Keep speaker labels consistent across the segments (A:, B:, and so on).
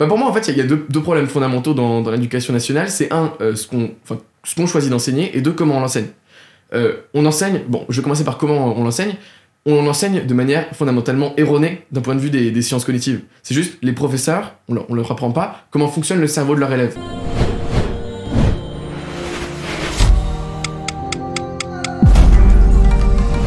A: Bah pour moi, en fait, il y a deux problèmes fondamentaux dans l'éducation nationale. C'est ce qu'on choisit d'enseigner, et deux, comment on l'enseigne. On enseigne, bon, je vais commencer par comment on l'enseigne. On enseigne de manière fondamentalement erronée d'un point de vue des sciences cognitives. C'est juste, les professeurs, on leur apprend pas comment fonctionne le cerveau de leurs élèves.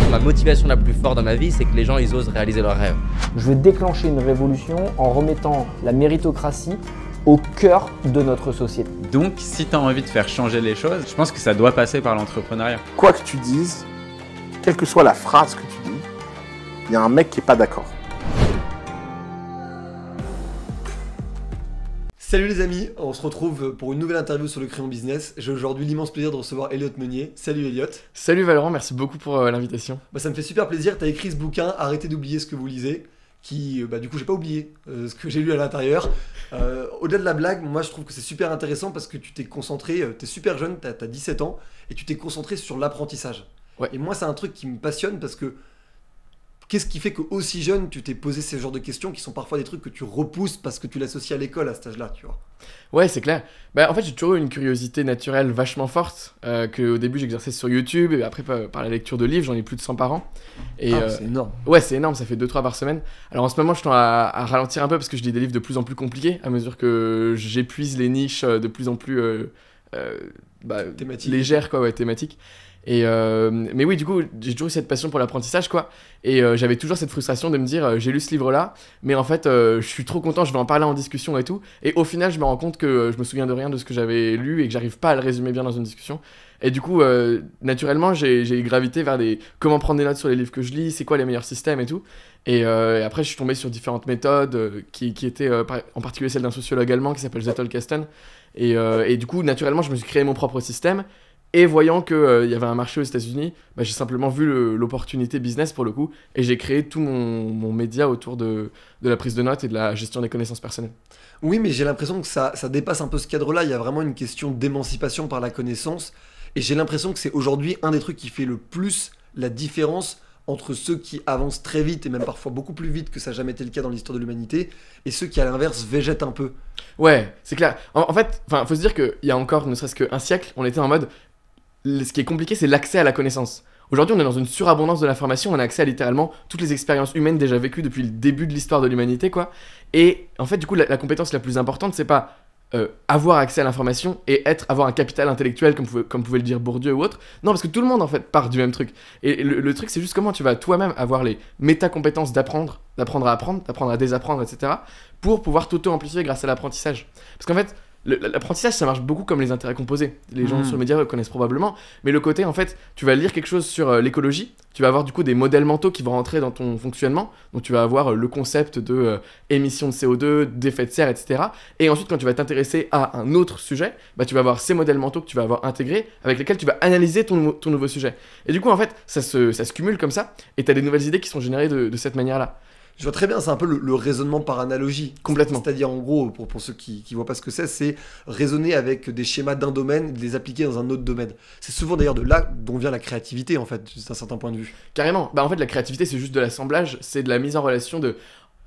B: Ma motivation la plus forte dans ma vie, c'est que les gens ils osent réaliser leurs rêves.
C: Je veux déclencher une révolution en remettant la méritocratie au cœur de notre société.
D: Donc, si tu as envie de faire changer les choses, je pense que ça doit passer par l'entrepreneuriat.
E: Quoi que tu dises, quelle que soit la phrase que tu dis, il y a un mec qui n'est pas d'accord.
F: Salut les amis, on se retrouve pour une nouvelle interview sur le Crayon Business. J'ai aujourd'hui l'immense plaisir de recevoir Elliot Meunier. Salut Elliot.
A: Salut Valorant, merci beaucoup pour l'invitation.
F: Ça me fait super plaisir, tu as écrit ce bouquin, Arrêtez d'oublier ce que vous lisez, qui, du coup j'ai pas oublié ce que j'ai lu à l'intérieur. Au-delà de la blague, moi je trouve que c'est super intéressant parce que tu t'es concentré, t'es super jeune, t'as 17 ans, et tu t'es concentré sur l'apprentissage.
A: Ouais.
F: Et moi c'est un truc qui me passionne parce que qu'est-ce qui fait qu'aussi jeune, tu t'es posé ces genres de questions qui sont parfois des trucs que tu repousses parce que tu l'associes à l'école à cet âge-là, tu vois.
A: Ouais, c'est clair. En fait, j'ai toujours eu une curiosité naturelle vachement forte qu'au début j'exerçais sur YouTube et après par la lecture de livres, j'en ai plus de 100 par an. Et,
F: c'est énorme.
A: Ouais, c'est énorme, ça fait 2-3 par semaine. Alors en ce moment, je tends à ralentir un peu parce que je lis des livres de plus en plus compliqués à mesure que j'épuise les niches de plus en plus légères, quoi, ouais, thématiques. Mais oui, du coup, j'ai toujours eu cette passion pour l'apprentissage, quoi. Et j'avais toujours cette frustration de me dire, j'ai lu ce livre-là, mais en fait, je suis trop content, je vais en parler en discussion et tout. Et au final, je me rends compte que je me souviens de rien de ce que j'avais lu et que j'arrive pas à le résumer bien dans une discussion. Et du coup, naturellement, j'ai gravité vers comment prendre des notes sur les livres que je lis, c'est quoi les meilleurs systèmes et tout. Et après, je suis tombé sur différentes méthodes qui étaient, en particulier celle d'un sociologue allemand qui s'appelle Zettel Kasten. Et du coup, naturellement, je me suis créé mon propre système. Et voyant qu'il y avait un marché aux États-Unis, j'ai simplement vu l'opportunité business pour le coup, et j'ai créé tout mon média autour de la prise de notes et de la gestion des connaissances personnelles.
F: Oui, mais j'ai l'impression que ça dépasse un peu ce cadre-là. Il y a vraiment une question d'émancipation par la connaissance, et j'ai l'impression que c'est aujourd'hui un des trucs qui fait le plus la différence entre ceux qui avancent très vite, et même parfois beaucoup plus vite que ça n'a jamais été le cas dans l'histoire de l'humanité, et ceux qui à l'inverse végètent un peu.
A: Ouais, c'est clair. En fait, faut se dire qu'il y a encore ne serait-ce qu'un siècle, on était en mode... Ce qui est compliqué, c'est l'accès à la connaissance. Aujourd'hui, on est dans une surabondance de l'information, on a accès à littéralement toutes les expériences humaines déjà vécues depuis le début de l'histoire de l'humanité, quoi. Et en fait, du coup, la compétence la plus importante, c'est pas avoir accès à l'information et avoir un capital intellectuel, comme pouvait le dire Bourdieu ou autre. Non, parce que tout le monde, en fait, part du même truc. Et le truc, c'est juste comment tu vas toi-même avoir les méta-compétences d'apprendre à apprendre, d'apprendre à désapprendre, etc. pour pouvoir t'auto-amplifier grâce à l'apprentissage. Parce qu'en fait, l'apprentissage, ça marche beaucoup comme les intérêts composés. Les gens sur le média connaissent probablement. Mais le côté, en fait, tu vas lire quelque chose sur l'écologie, tu vas avoir du coup des modèles mentaux qui vont rentrer dans ton fonctionnement. Donc tu vas avoir le concept de émission de CO2, d'effet de serre, etc. Et ensuite, quand tu vas t'intéresser à un autre sujet, tu vas avoir ces modèles mentaux que tu vas avoir intégrés, avec lesquels tu vas analyser ton nouveau sujet. Et du coup, en fait, ça se cumule comme ça, et tu as des nouvelles idées qui sont générées de cette manière-là.
F: Je vois très bien, c'est un peu le raisonnement par analogie.
A: Complètement.
F: C'est-à-dire, en gros, pour ceux qui voient pas ce que c'est raisonner avec des schémas d'un domaine, de les appliquer dans un autre domaine. C'est souvent d'ailleurs de là dont vient la créativité, en fait, d'un certain point de vue.
A: Carrément. En fait, la créativité, c'est juste de l'assemblage, c'est de la mise en relation de...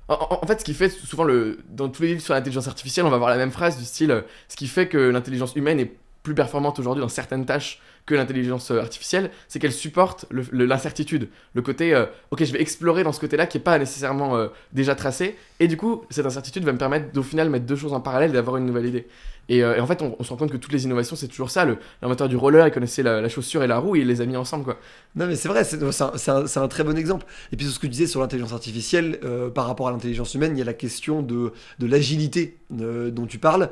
A: En fait, ce qui fait souvent, dans tous les livres sur l'intelligence artificielle, on va avoir la même phrase du style ce qui fait que l'intelligence humaine est plus performante aujourd'hui dans certaines tâches que l'intelligence artificielle, c'est qu'elle supporte l'incertitude, le côté ok, je vais explorer dans ce côté-là qui n'est pas nécessairement déjà tracé, et du coup cette incertitude va me permettre d'au final mettre deux choses en parallèle et d'avoir une nouvelle idée. Et en fait on se rend compte que toutes les innovations c'est toujours ça. L'inventeur du roller, il connaissait la chaussure et la roue et il les a mis ensemble, quoi.
F: Non mais c'est vrai, c'est un très bon exemple. Et puis sur ce que tu disais sur l'intelligence artificielle par rapport à l'intelligence humaine, il y a la question de l'agilité dont tu parles.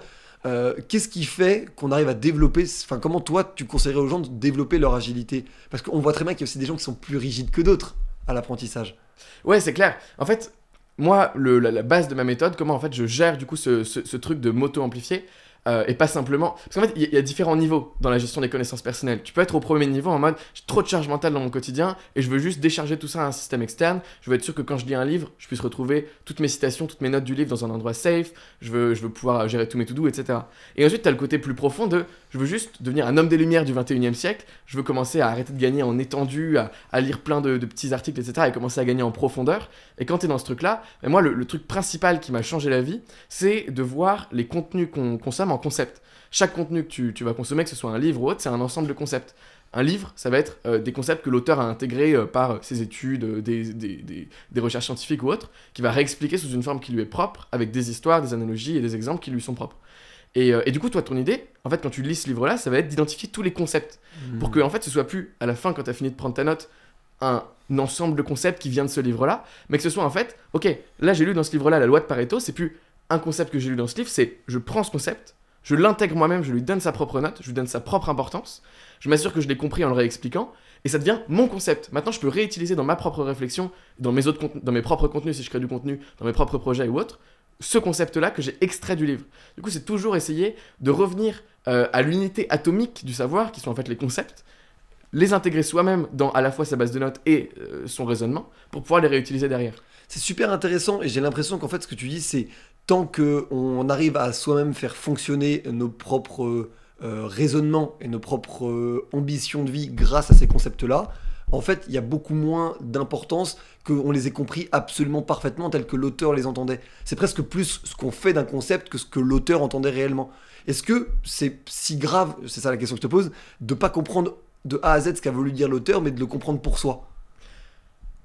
F: Qu'est-ce qui fait qu'on arrive à développer, comment toi tu conseillerais aux gens de développer leur agilité? Parce qu'on voit très bien qu'il y a aussi des gens qui sont plus rigides que d'autres à l'apprentissage.
A: Ouais, c'est clair. En fait, moi, la base de ma méthode, comment en fait je gère du coup ce truc de m'auto-amplifier, et pas simplement... Parce qu'en fait, il y a différents niveaux dans la gestion des connaissances personnelles. Tu peux être au premier niveau en mode, j'ai trop de charge mentale dans mon quotidien, et je veux juste décharger tout ça à un système externe. Je veux être sûr que quand je lis un livre, je puisse retrouver toutes mes citations, toutes mes notes du livre dans un endroit safe. Je veux pouvoir gérer tous mes to-do, etc. Et ensuite, tu as le côté plus profond de, je veux juste devenir un homme des Lumières du 21e siècle. Je veux commencer à arrêter de gagner en étendue, à lire plein de petits articles, etc. et commencer à gagner en profondeur. Et quand tu es dans ce truc-là, moi, le truc principal qui m'a changé la vie, c'est de voir les contenus qu'on consomme en concept. Chaque contenu que tu vas consommer, que ce soit un livre ou autre, c'est un ensemble de concepts. Un livre, ça va être des concepts que l'auteur a intégrés par ses études, des recherches scientifiques ou autres, qui va réexpliquer sous une forme qui lui est propre, avec des histoires, des analogies et des exemples qui lui sont propres. Et du coup, toi, ton idée, en fait, quand tu lis ce livre-là, ça va être d'identifier tous les concepts, pour que en fait, ce soit plus, à la fin, quand tu as fini de prendre ta note, un ensemble de concepts qui vient de ce livre-là, mais que ce soit en fait, ok, là j'ai lu dans ce livre-là la loi de Pareto, c'est plus un concept que j'ai lu dans ce livre, c'est je prends ce concept, je l'intègre moi-même, je lui donne sa propre note, je lui donne sa propre importance, je m'assure que je l'ai compris en le réexpliquant, et ça devient mon concept. Maintenant, je peux réutiliser dans ma propre réflexion, dans mes propres contenus, si je crée du contenu, dans mes propres projets ou autres, ce concept-là que j'ai extrait du livre. Du coup, c'est toujours essayer de revenir à l'unité atomique du savoir, qui sont en fait les concepts, les intégrer soi-même dans à la fois sa base de notes et son raisonnement, pour pouvoir les réutiliser derrière.
F: C'est super intéressant et j'ai l'impression qu'en fait ce que tu dis c'est tant qu'on arrive à soi-même faire fonctionner nos propres raisonnements et nos propres ambitions de vie grâce à ces concepts-là, en fait il y a beaucoup moins d'importance qu'on les ait compris absolument parfaitement tels que l'auteur les entendait. C'est presque plus ce qu'on fait d'un concept que ce que l'auteur entendait réellement. Est-ce que c'est si grave, c'est ça la question que je te pose, de pas comprendre de A à Z ce qu'a voulu dire l'auteur, mais de le comprendre pour soi?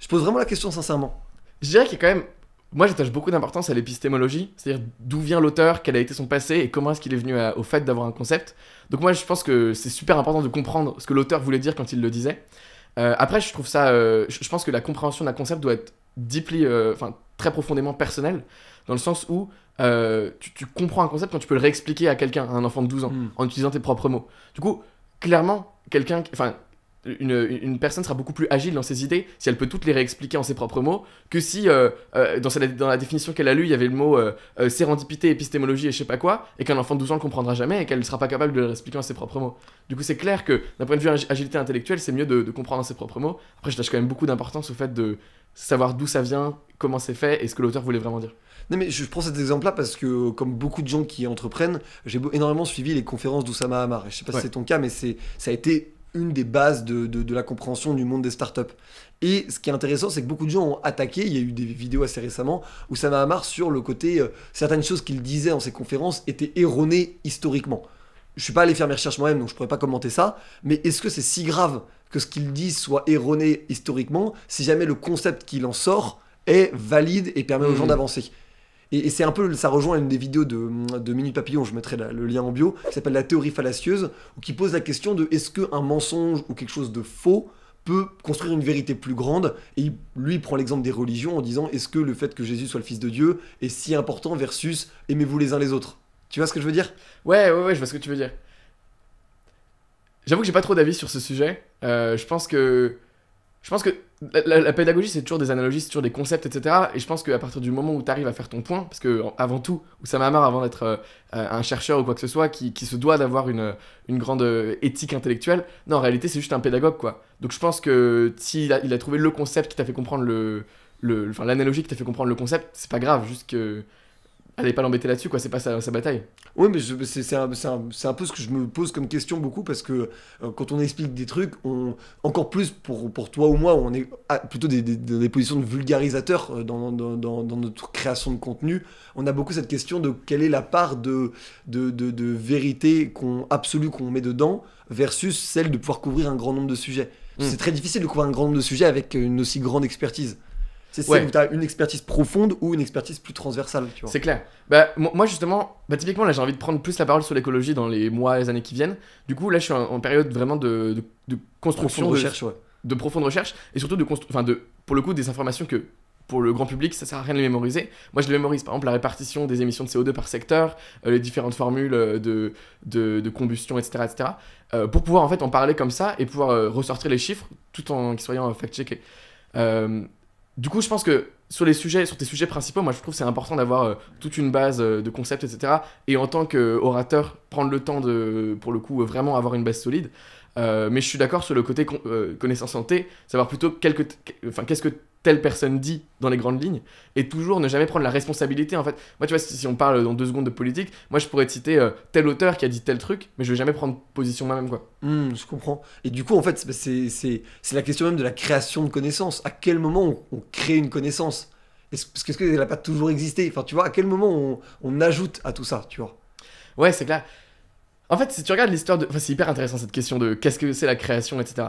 F: Je pose vraiment la question sincèrement.
A: Je dirais qu'il y a quand même... Moi, j'attache beaucoup d'importance à l'épistémologie, c'est-à-dire d'où vient l'auteur, quel a été son passé et comment est-ce qu'il est venu au fait d'avoir un concept. Donc moi, je pense que c'est super important de comprendre ce que l'auteur voulait dire quand il le disait. Après, je trouve ça... je pense que la compréhension d'un concept doit être deeply, très profondément personnelle, dans le sens où tu comprends un concept quand tu peux le réexpliquer à quelqu'un, à un enfant de 12 ans, en utilisant tes propres mots. Du coup, clairement, une personne sera beaucoup plus agile dans ses idées si elle peut toutes les réexpliquer en ses propres mots que si dans la définition qu'elle a lue il y avait le mot sérendipité, épistémologie et je sais pas quoi et qu'un enfant de 12 ans le comprendra jamais et qu'elle ne sera pas capable de le réexpliquer en ses propres mots. Du coup c'est clair que d'un point de vue agilité intellectuelle c'est mieux de comprendre en ses propres mots. Après je tâche quand même beaucoup d'importance au fait de savoir d'où ça vient, comment c'est fait et ce que l'auteur voulait vraiment dire.
F: Non mais je prends cet exemple-là parce que comme beaucoup de gens qui entreprennent, j'ai énormément suivi les conférences d'Oussama Hamar. Je sais pas si c'est ton cas mais ça a été une des bases de la compréhension du monde des startups. Et ce qui est intéressant, c'est que beaucoup de gens ont attaqué, il y a eu des vidéos assez récemment, Oussama Hamar sur le côté, certaines choses qu'il disait dans ses conférences étaient erronées historiquement. Je suis pas allé faire mes recherches moi-même, donc je pourrais pas commenter ça, mais est-ce que c'est si grave que ce qu'il dit soit erroné historiquement, si jamais le concept qu'il en sort est valide et permet aux gens d'avancer? Et c'est un peu, ça rejoint une des vidéos de Minute Papillon, je mettrai le lien en bio, qui s'appelle La théorie fallacieuse, ou qui pose la question de est-ce qu'un mensonge ou quelque chose de faux peut construire une vérité plus grande. Et lui prend l'exemple des religions en disant est-ce que le fait que Jésus soit le fils de Dieu est si important versus aimez-vous les uns les autres? Tu vois ce que je veux dire?
A: Ouais, je vois ce que tu veux dire. J'avoue que j'ai pas trop d'avis sur ce sujet. Je pense que la pédagogie, c'est toujours des analogies, c'est toujours des concepts, etc. Et je pense qu'à partir du moment où tu arrives à faire ton point, parce que avant tout, Oussama Hamar, avant d'être un chercheur ou quoi que ce soit, qui se doit d'avoir une grande éthique intellectuelle, non, en réalité, c'est juste un pédagogue, quoi. Donc je pense que s'il a trouvé le concept qui t'a fait comprendre l'analogie qui t'a fait comprendre le concept, c'est pas grave, juste que... Allez pas l'embêter là-dessus, quoi, c'est pas sa bataille.
F: Oui, mais c'est un peu ce que je me pose comme question beaucoup, parce que quand on explique des trucs, encore plus pour toi ou moi, on est plutôt dans des positions de vulgarisateur dans notre création de contenu. On a beaucoup cette question de quelle est la part de vérité absolue qu'on met dedans, versus celle de pouvoir couvrir un grand nombre de sujets. C'est très difficile de couvrir un grand nombre de sujets avec une aussi grande expertise. C'est celle où tu as une expertise profonde ou une expertise plus transversale, tu vois.
A: C'est clair. Moi justement, typiquement là j'ai envie de prendre plus la parole sur l'écologie dans les mois et les années qui viennent. Du coup là je suis en période vraiment de construction, de profonde recherche et surtout pour le coup des informations que pour le grand public ça sert à rien de les mémoriser. Moi je les mémorise, par exemple la répartition des émissions de CO2 par secteur, les différentes formules de combustion, etc. Pour pouvoir en fait en parler comme ça et pouvoir ressortir les chiffres tout en qu'ils soient fact-checkés. du coup, je pense que sur tes sujets principaux, moi je trouve que c'est important d'avoir toute une base de concepts, etc. Et en tant qu'orateur, prendre le temps de, pour le coup, vraiment avoir une base solide. Mais je suis d'accord sur le côté connaissance en T, savoir plutôt qu'est-ce que telle personne dit dans les grandes lignes, et toujours ne jamais prendre la responsabilité. En fait, moi, tu vois, si on parle dans 2 secondes de politique, moi je pourrais te citer tel auteur qui a dit tel truc, mais je vais jamais prendre position moi-même, quoi.
F: Je comprends. Et du coup, en fait, c'est la question même de la création de connaissances. À quel moment on crée une connaissance? Parce qu'elle n'a pas toujours existé. Enfin, tu vois, à quel moment on ajoute à tout ça, tu vois?
A: Ouais, c'est clair. En fait, si tu regardes l'histoire de... Enfin, c'est hyper intéressant cette question de qu'est-ce que c'est la création, etc.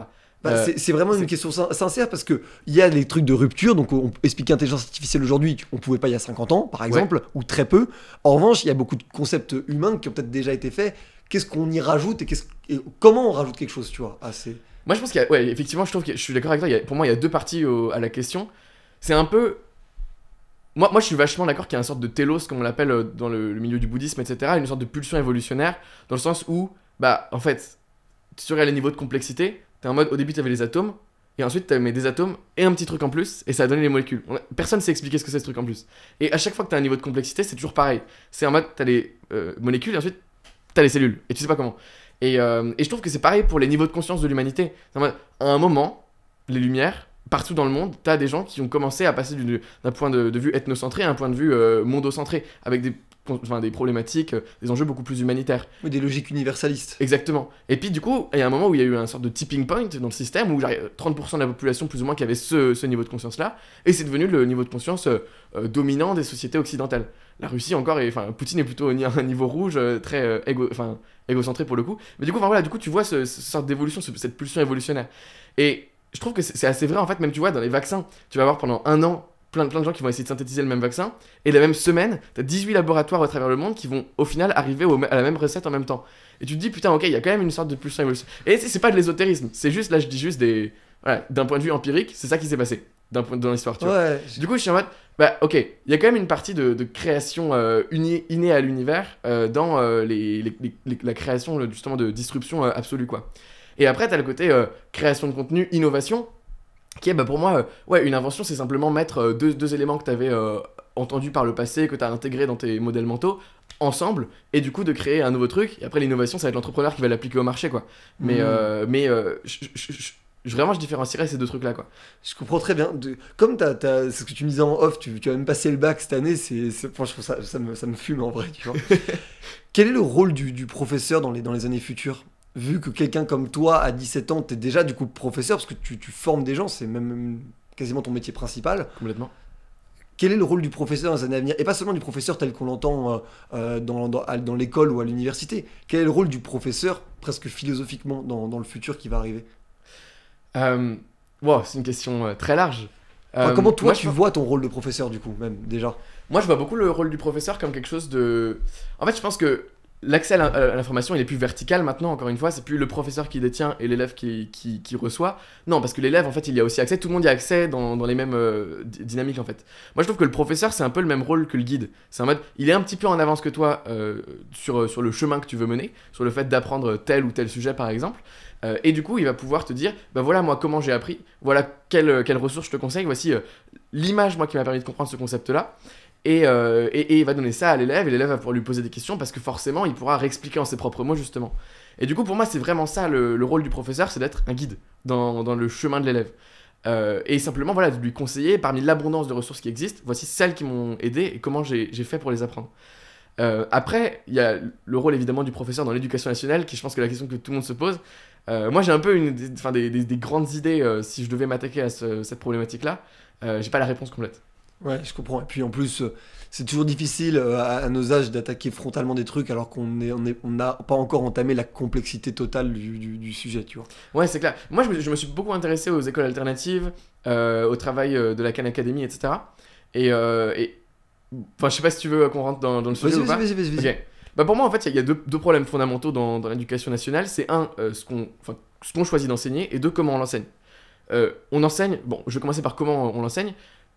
F: C'est vraiment une question sincère parce qu'il y a les trucs de rupture. Donc, on explique l'intelligence artificielle aujourd'hui, on pouvait pas il y a 50 ans, par exemple, ou très peu. En revanche, il y a beaucoup de concepts humains qui ont peut-être déjà été faits. Qu'est-ce qu'on y rajoute et comment on rajoute quelque chose, tu vois?
A: Moi, je pense qu'il y a... Ouais, effectivement, je trouve que je suis d'accord avec toi. Pour moi, il y a 2 parties à la question. C'est un peu... Moi, je suis vachement d'accord qu'il y a une sorte de télos, comme on l'appelle dans le milieu du bouddhisme, etc. Une sorte de pulsion évolutionnaire, dans le sens où, bah, en fait, tu regardes les niveaux de complexité, t'es en mode, au début, t'avais les atomes, et ensuite, t'avais des atomes et un petit truc en plus, et ça a donné les molécules. Personne ne sait expliquer ce que c'est ce truc en plus. Et à chaque fois que t'as un niveau de complexité, c'est toujours pareil. C'est en mode, t'as les molécules, et ensuite, t'as les cellules, et tu sais pas comment. Et je trouve que c'est pareil pour les niveaux de conscience de l'humanité. C'est en mode, à un moment, les lumières... Partout dans le monde, t'as des gens qui ont commencé à passer d'un point de vue ethnocentré à un point de vue mondocentré, avec des problématiques, des enjeux beaucoup plus humanitaires.
F: Oui, des logiques universalistes.
A: Exactement. Et puis du coup, il y a un moment où il y a eu un sorte de tipping point dans le système, où 30% de la population plus ou moins qui avait ce niveau de conscience-là, et c'est devenu le niveau de conscience dominant des sociétés occidentales. La Russie encore, Poutine est plutôt à un niveau rouge, très égocentré pour le coup. Mais du coup, voilà, tu vois ce sorte d'évolution, cette pulsion évolutionnaire. Et je trouve que c'est assez vrai en fait, même tu vois dans les vaccins, tu vas avoir pendant 1 an plein de gens qui vont essayer de synthétiser le même vaccin, et la même semaine, t'as 18 laboratoires à travers le monde qui vont au final arriver à la même recette en même temps. Et tu te dis putain ok, il y a quand même une sorte de pulsion évolution. Et c'est pas de l'ésotérisme, c'est juste, là je dis juste d'un point de vue empirique, c'est ça qui s'est passé dans l'histoire, tu vois.
F: Ouais.
A: Du coup je suis en mode, bah ok, il y a quand même une partie de création innée à l'univers dans la création justement de disruption absolue quoi. Et après, t'as le côté création de contenu, innovation, qui est pour moi, une invention, c'est simplement mettre deux éléments que t'avais entendus par le passé, que t'as intégrés dans tes modèles mentaux, ensemble, et du coup de créer un nouveau truc. Et après, l'innovation, ça va être l'entrepreneur qui va l'appliquer au marché, quoi. Vraiment, je différencierais ces 2 trucs-là, quoi.
F: Je comprends très bien. Comme c'est ce que tu me disais en off, tu as même passé le bac cette année, franchement, je trouve ça me fume en vrai, tu vois. Quel est le rôle du professeur dans les années futures? Vu que quelqu'un comme toi, à 17 ans, t'es déjà du coup professeur, parce que tu formes des gens, c'est même quasiment ton métier principal.
A: Complètement.
F: Quel est le rôle du professeur dans les années à venir? Et pas seulement du professeur tel qu'on l'entend dans l'école ou à l'université. Quel est le rôle du professeur, presque philosophiquement, dans le futur qui va arriver?
A: C'est une question très large.
F: Comment toi tu vois ton rôle de professeur du coup, même déjà?
A: Moi je vois beaucoup le rôle du professeur comme quelque chose de... En fait je pense que l'accès à l'information il est plus vertical maintenant, encore une fois, c'est plus le professeur qui détient et l'élève qui reçoit. Non, parce que l'élève en fait il y a aussi accès, tout le monde y a accès dans les mêmes dynamiques en fait. Moi je trouve que le professeur c'est un peu le même rôle que le guide. C'est en mode, il est un petit peu en avance que toi sur le chemin que tu veux mener, sur le fait d'apprendre tel ou tel sujet par exemple. Et du coup il va pouvoir te dire, bah voilà moi comment j'ai appris, voilà quelle ressource je te conseille, voici l'image moi qui m'a permis de comprendre ce concept là. Et il va donner ça à l'élève, et l'élève va pouvoir lui poser des questions parce que forcément il pourra réexpliquer en ses propres mots justement. Et du coup pour moi c'est vraiment ça le rôle du professeur, c'est d'être un guide dans le chemin de l'élève. Et simplement voilà, de lui conseiller parmi l'abondance de ressources qui existent, voici celles qui m'ont aidé et comment j'ai fait pour les apprendre. Après il y a le rôle évidemment du professeur dans l'éducation nationale qui je pense que est la question que tout le monde se pose. Moi j'ai un peu des grandes idées si je devais m'attaquer à cette problématique là. J'ai pas la réponse complète.
F: Ouais, je comprends. Et puis en plus, c'est toujours difficile à nos âges d'attaquer frontalement des trucs alors qu'on n'a pas encore entamé la complexité totale du sujet, tu vois.
A: Ouais, c'est clair. Moi, je me suis beaucoup intéressé aux écoles alternatives, au travail de la Khan Academy, etc. Enfin, je sais pas si tu veux qu'on rentre dans le sujet ou pas.
F: Vas-y.
A: Okay. Bah pour moi, en fait, il y a deux problèmes fondamentaux dans l'éducation nationale. C'est ce qu'on choisit d'enseigner, et 2, comment on l'enseigne. On enseigne, je vais commencer par comment on l'enseigne.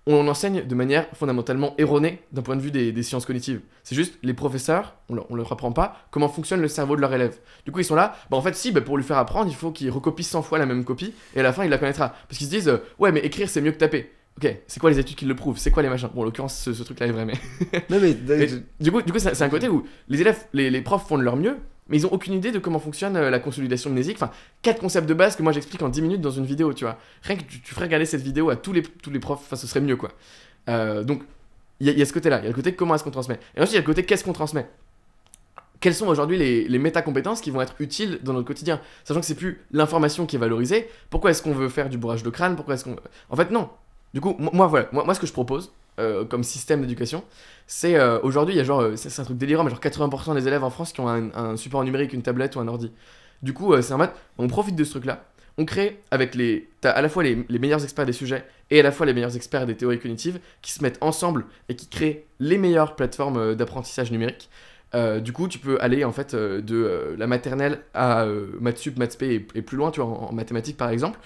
A: On enseigne de manière fondamentalement erronée d'un point de vue des sciences cognitives. C'est juste, les professeurs, on leur apprend pas comment fonctionne le cerveau de leur élève. Du coup, ils sont là, en fait, pour lui faire apprendre, il faut qu'il recopie 100 fois la même copie, et à la fin, il la connaîtra. Parce qu'ils se disent, ouais, mais écrire, c'est mieux que taper. ok, c'est quoi les études qui le prouvent, c'est quoi les machins. Bon, en l'occurrence, ce truc-là est vrai, mais.
F: Non, mais
A: Et du coup, c'est un côté où les élèves, les profs font de leur mieux, mais ils ont aucune idée de comment fonctionne la consolidation mnésique. Enfin, 4 concepts de base que moi j'explique en 10 minutes dans une vidéo, tu vois. Rien que tu ferais regarder cette vidéo à tous les profs, enfin, ce serait mieux, quoi. Donc, il y a ce côté-là, il y a le côté comment est-ce qu'on transmet. Et ensuite, il y a le côté qu'est-ce qu'on transmet. Quelles sont aujourd'hui les métacompétences qui vont être utiles dans notre quotidien, sachant que c'est plus l'information qui est valorisée. Pourquoi est-ce qu'on veut faire du bourrage de crâne? Pourquoi est-ce qu'on... En fait, non. Du coup, moi, ce que je propose comme système d'éducation, c'est aujourd'hui, il y a genre, c'est un truc délirant, mais genre 80% des élèves en France qui ont un support numérique, une tablette ou un ordi. Du coup, c'est en mode, on profite de ce truc-là, on crée avec t'as à la fois les meilleurs experts des sujets et à la fois les meilleurs experts des théories cognitives qui se mettent ensemble et qui créent les meilleures plateformes d'apprentissage numérique. Du coup, tu peux aller en fait de la maternelle à maths sup, maths spé et plus loin, tu vois, en mathématiques par exemple.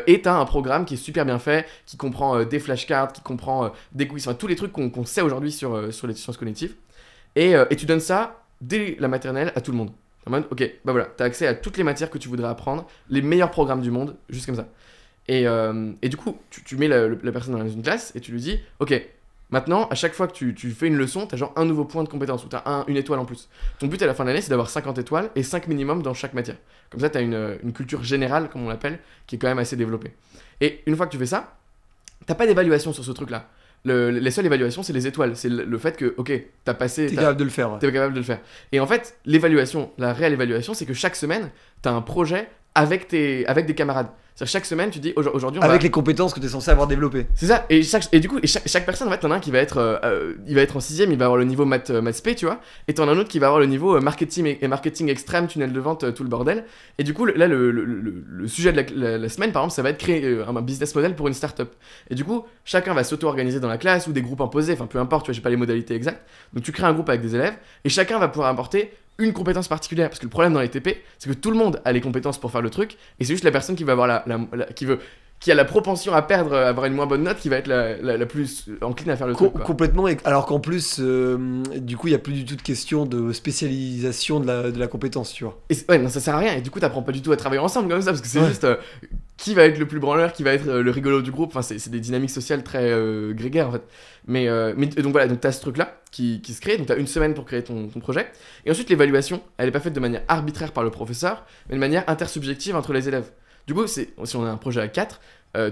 A: Et t'as un programme qui est super bien fait, qui comprend des flashcards, qui comprend des quiz, enfin tous les trucs qu'on sait aujourd'hui sur les sciences cognitives. Et tu donnes ça dès la maternelle à tout le monde. En mode, ok, bah voilà, t'as accès à toutes les matières que tu voudrais apprendre, les meilleurs programmes du monde, juste comme ça. Et du coup, tu mets la personne dans une classe et tu lui dis, ok, maintenant, à chaque fois que tu fais une leçon, t'as genre un nouveau point de compétence ou t'as une étoile en plus. Ton but à la fin de l'année, c'est d'avoir 50 étoiles et 5 minimum dans chaque matière. Comme ça, t'as une culture générale, comme on l'appelle, qui est quand même assez développée. Et une fois que tu fais ça, t'as pas d'évaluation sur ce truc-là. Les seules évaluations, c'est les étoiles. C'est le fait que, ok, t'as passé...
F: T'es capable de le faire. Ouais.
A: T'es capable de le faire. Et en fait, l'évaluation, la réelle évaluation, c'est que chaque semaine, t'as un projet avec des camarades. C'est-à-dire chaque semaine, tu dis aujourd'hui on
F: avec
A: va...
F: les compétences que tu es censé avoir développées.
A: C'est ça. Et du coup, chaque personne, en fait, t'en as un qui va être en 6ème, il va avoir le niveau maths spé, tu vois. Et t'en as un autre qui va avoir le niveau marketing extrême, tunnel de vente, tout le bordel. Et du coup, là, le sujet de la semaine, par exemple, ça va être créer un business model pour une startup. Et du coup, chacun va s'auto-organiser dans la classe ou des groupes imposés, enfin peu importe, tu vois, j'ai pas les modalités exactes. Donc tu crées un groupe avec des élèves et chacun va pouvoir apporter une compétence particulière, parce que le problème dans les TP, c'est que tout le monde a les compétences pour faire le truc, et c'est juste la personne qui va avoir qui a la propension à perdre, à avoir une moins bonne note, qui va être la plus encline à faire le truc. Quoi.
F: Complètement, alors qu'en plus, du coup, il n'y a plus du tout de question de spécialisation de la compétence, tu vois.
A: Ouais, non, ça sert à rien, et du coup, t'apprends pas du tout à travailler ensemble comme ça, parce que c'est juste qui va être le plus branleur, qui va être le rigolo du groupe, enfin, c'est des dynamiques sociales très grégaires en fait. Mais donc voilà, donc t'as ce truc-là qui se crée, donc t'as une semaine pour créer ton projet, et ensuite l'évaluation, elle est pas faite de manière arbitraire par le professeur, mais de manière intersubjective entre les élèves. Du coup, si on a un projet à 4,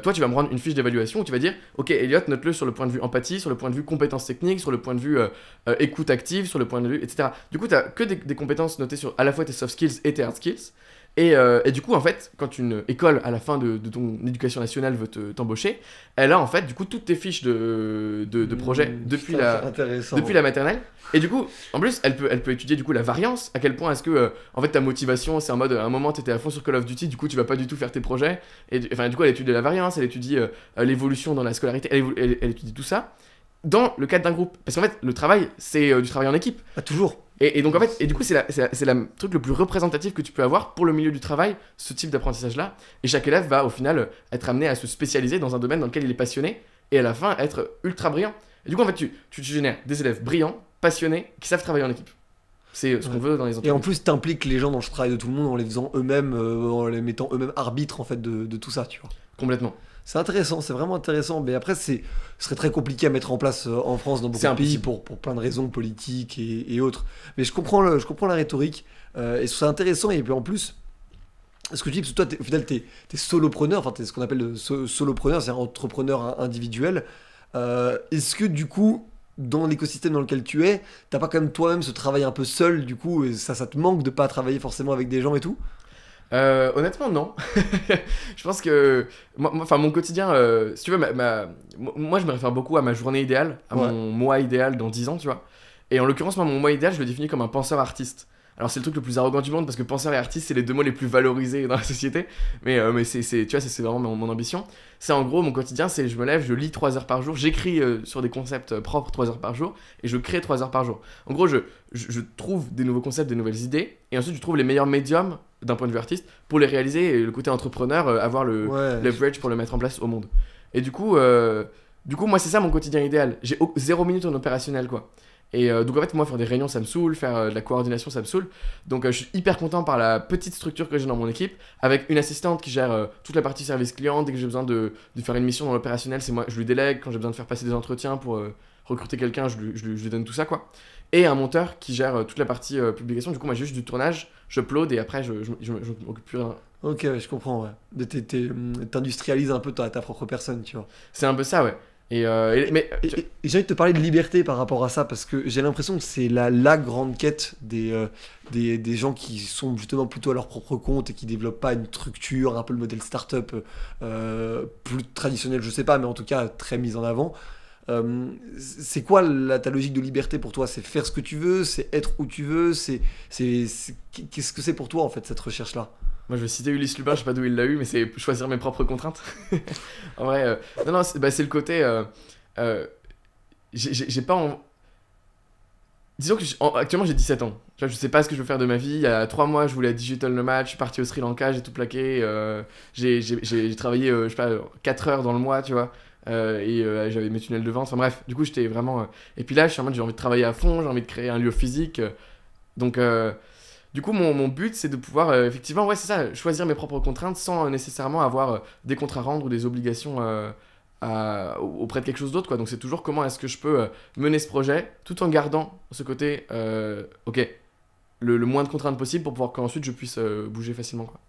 A: toi tu vas me rendre une fiche d'évaluation où tu vas dire ok Elliot, note-le sur le point de vue empathie, sur le point de vue compétences techniques, sur le point de vue écoute active, sur le point de vue etc. Du coup t'as que des compétences notées sur à la fois tes soft skills et tes hard skills. Et du coup, en fait, quand une école, à la fin de ton éducation nationale, veut t'embaucher, elle a en fait, du coup, toutes tes fiches de projet depuis la maternelle. Et du coup, en plus, elle peut étudier du coup la variance, à quel point est-ce que, en fait, ta motivation, c'est en mode, à un moment, t'étais à fond sur Call of Duty, du coup, tu vas pas du tout faire tes projets. Et du coup, elle étudie la variance, elle étudie l'évolution dans la scolarité, elle étudie tout ça dans le cadre d'un groupe. Parce qu'en fait, le travail, c'est du travail en équipe.
F: Ah, toujours.
A: Et donc en fait, et du coup c'est le truc le plus représentatif que tu peux avoir pour le milieu du travail, ce type d'apprentissage-là. Et chaque élève va au final être amené à se spécialiser dans un domaine dans lequel il est passionné et à la fin être ultra brillant. Et du coup en fait tu génères des élèves brillants, passionnés, qui savent travailler en équipe. C'est ce qu'on veut dans les entreprises.
F: Et en plus t'impliques les gens dans le travail de tout le monde en les faisant eux-mêmes, en les mettant eux-mêmes arbitres en fait de tout ça, tu vois.
A: Complètement.
F: C'est intéressant, c'est vraiment intéressant, mais après ce serait très compliqué à mettre en place en France dans beaucoup de pays pour plein de raisons politiques et autres. Mais je comprends la rhétorique et je trouve ça intéressant. Et puis en plus, ce que tu dis, parce que toi au final t'es solopreneur, enfin t'es ce qu'on appelle solopreneur, c'est un entrepreneur individuel. Est-ce que du coup, dans l'écosystème dans lequel tu es, t'as pas quand même toi-même ce travail un peu seul, du coup, et ça te manque de pas travailler forcément avec des gens et tout?
A: Honnêtement non. Je pense que mon quotidien, si tu veux, moi je me réfère beaucoup à ma journée idéale, à mon moi idéal dans 10 ans, tu vois. Et en l'occurrence, moi mon moi idéal, je le définis comme un penseur artiste. Alors c'est le truc le plus arrogant du monde parce que penseur et artiste c'est les deux mots les plus valorisés dans la société, mais tu vois, c'est vraiment mon ambition. C'est en gros mon quotidien, c'est je me lève, je lis 3 heures par jour, j'écris sur des concepts propres 3 heures par jour et je crée 3 heures par jour. En gros je trouve des nouveaux concepts, des nouvelles idées et ensuite je trouve les meilleurs médiums d'un point de vue artiste pour les réaliser et le côté entrepreneur, avoir le leverage pour le mettre en place au monde. Et du coup moi c'est ça mon quotidien idéal, j'ai 0 minute en opérationnel quoi. Et donc en fait, moi, faire des réunions, ça me saoule, faire de la coordination, ça me saoule. Donc je suis hyper content par la petite structure que j'ai dans mon équipe, avec une assistante qui gère toute la partie service client. Dès que j'ai besoin de faire une mission dans l'opérationnel, c'est moi, je lui délègue. Quand j'ai besoin de faire passer des entretiens pour recruter quelqu'un, je lui donne tout ça, quoi. Et un monteur qui gère toute la partie publication. Du coup, moi, j'ai juste du tournage, j'upload et après, je m'occupe plus rien.
F: Ok, ouais, je comprends, ouais. T'industrialises un peu ta propre personne, tu vois.
A: C'est un peu ça, ouais. Mais
F: Et j'ai envie de te parler de liberté par rapport à ça, parce que j'ai l'impression que c'est la grande quête des gens qui sont justement plutôt à leur propre compte et qui développent pas une structure, un peu le modèle startup plus traditionnel, je sais pas, mais en tout cas très mise en avant. C'est quoi ta logique de liberté pour toi? C'est faire ce que tu veux, c'est être où tu veux, qu'est-ce que c'est pour toi en fait cette recherche-là?
A: moi, je vais citer Ulysse Lubin, je sais pas d'où il l'a eu, mais c'est choisir mes propres contraintes. En vrai, non, c'est le côté. J'ai pas. Disons que actuellement j'ai 17 ans. Tu vois, je sais pas ce que je veux faire de ma vie. Il y a 3 mois, je voulais être digital nomade. Je suis parti au Sri Lanka, j'ai tout plaqué. J'ai travaillé, je sais pas, 4 heures dans le mois, tu vois. J'avais mes tunnels de vente. Enfin bref, du coup, j'étais vraiment. Et puis là, je suis en mode, j'ai envie de travailler à fond, j'ai envie de créer un lieu physique. Donc, du coup, mon but, c'est de pouvoir, effectivement, ouais, c'est ça, choisir mes propres contraintes sans nécessairement avoir des comptes à rendre ou des obligations auprès de quelque chose d'autre, quoi. Donc, c'est toujours comment est-ce que je peux mener ce projet tout en gardant ce côté, ok, le moins de contraintes possible pour pouvoir qu'ensuite je puisse bouger facilement, quoi.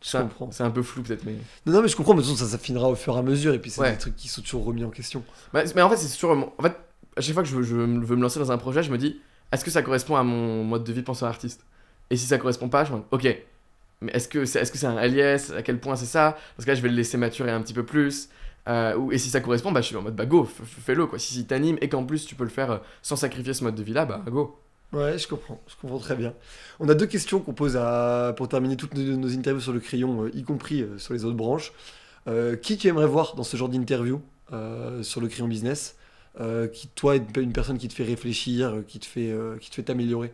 F: Je comprends.
A: C'est un peu flou, peut-être, mais.
F: Non, mais je comprends, mais de toute façon, ça finira au fur et à mesure, et puis c'est
A: Ouais.
F: des trucs qui sont toujours remis en question.
A: Mais en fait, c'est toujours. En fait, à chaque fois que je veux me lancer dans un projet, je me dis, est-ce que ça correspond à mon mode de vie penseur artiste? Et si ça correspond pas, je me dis, ok, mais est-ce que c'est un alias? À quel point c'est ça? Parce que là, je vais le laisser maturer un petit peu plus. Et si ça correspond, bah, je suis en mode, bah go, fais-le, quoi. Si t'anime et qu'en plus tu peux le faire sans sacrifier ce mode de vie-là, bah go.
F: Ouais, je comprends très bien. On a 2 questions qu'on pose pour terminer toutes nos interviews sur le crayon, y compris sur les autres branches. Qui tu aimerais voir dans ce genre d'interview sur le crayon business qui, toi, est une personne qui te fait réfléchir, qui te fait t'améliorer?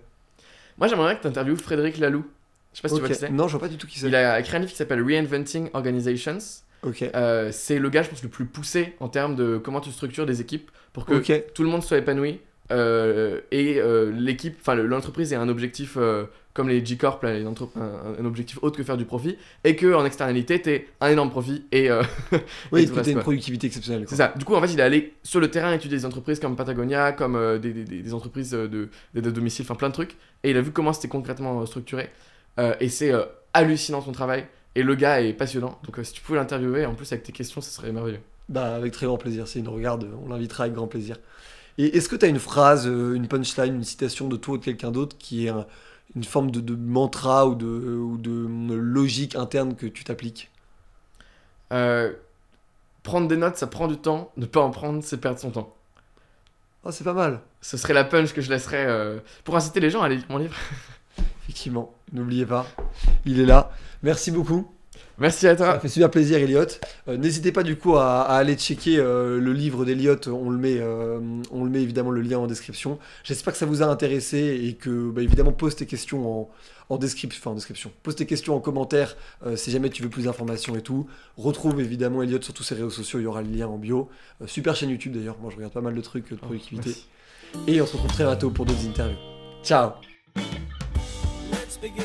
A: Moi, j'aimerais bien que t'interviewes Frédéric Laloux. Je sais pas si tu vois
F: Ok.
A: qui c'est.
F: Non, je vois pas du tout qui c'est.
A: Il a créé un livre qui s'appelle Reinventing Organizations.
F: Ok.
A: C'est le gars, je pense, le plus poussé en termes de comment tu structures des équipes pour que
F: Ok.
A: tout le monde soit épanoui l'équipe, enfin l'entreprise ait un objectif comme les G-Corp, là, un objectif autre que faire du profit, et que en externalité, t'aies un énorme profit et
F: Oui,
A: et
F: que
A: tout le
F: t'as
A: reste,
F: une
A: quoi.
F: productivité exceptionnelle, quoi.
A: C'est ça. Du coup, en fait, il est allé sur le terrain étudier des entreprises comme Patagonia, comme des entreprises d'aide à domicile, enfin plein de trucs. Et il a vu comment c'était concrètement structuré. Et c'est hallucinant son travail. Et le gars est passionnant. Donc, si tu pouvais l'interviewer, en plus avec tes questions, ça serait merveilleux.
F: Bah, avec très grand plaisir. Si il nous regarde, on l'invitera avec grand plaisir. Et est-ce que tu as une phrase, une punchline, une citation de toi ou de quelqu'un d'autre qui est une forme de mantra ou de logique interne que tu t'appliques?
A: Prendre des notes, ça prend du temps. Ne pas en prendre, c'est perdre son temps.
F: Ah, c'est pas mal.
A: Ce serait la punch que je laisserais pour inciter les gens à aller lire mon livre.
F: Effectivement, n'oubliez pas, il est là. Merci beaucoup.
A: Merci à
F: Ça
A: toi.
F: fait super plaisir, Elliot. N'hésitez pas du coup à aller checker le livre d'Elliot. On le met évidemment le lien en description. J'espère que ça vous a intéressé et que bah, évidemment pose tes questions en description. Pose tes questions en commentaire si jamais tu veux plus d'informations et tout. Retrouve évidemment Elliot sur tous ses réseaux sociaux. Il y aura le lien en bio. Super chaîne YouTube d'ailleurs. Moi je regarde pas mal de trucs de productivité.
A: Merci.
F: Et on se retrouve très bientôt pour d'autres interviews. Ciao.
G: Let's begin.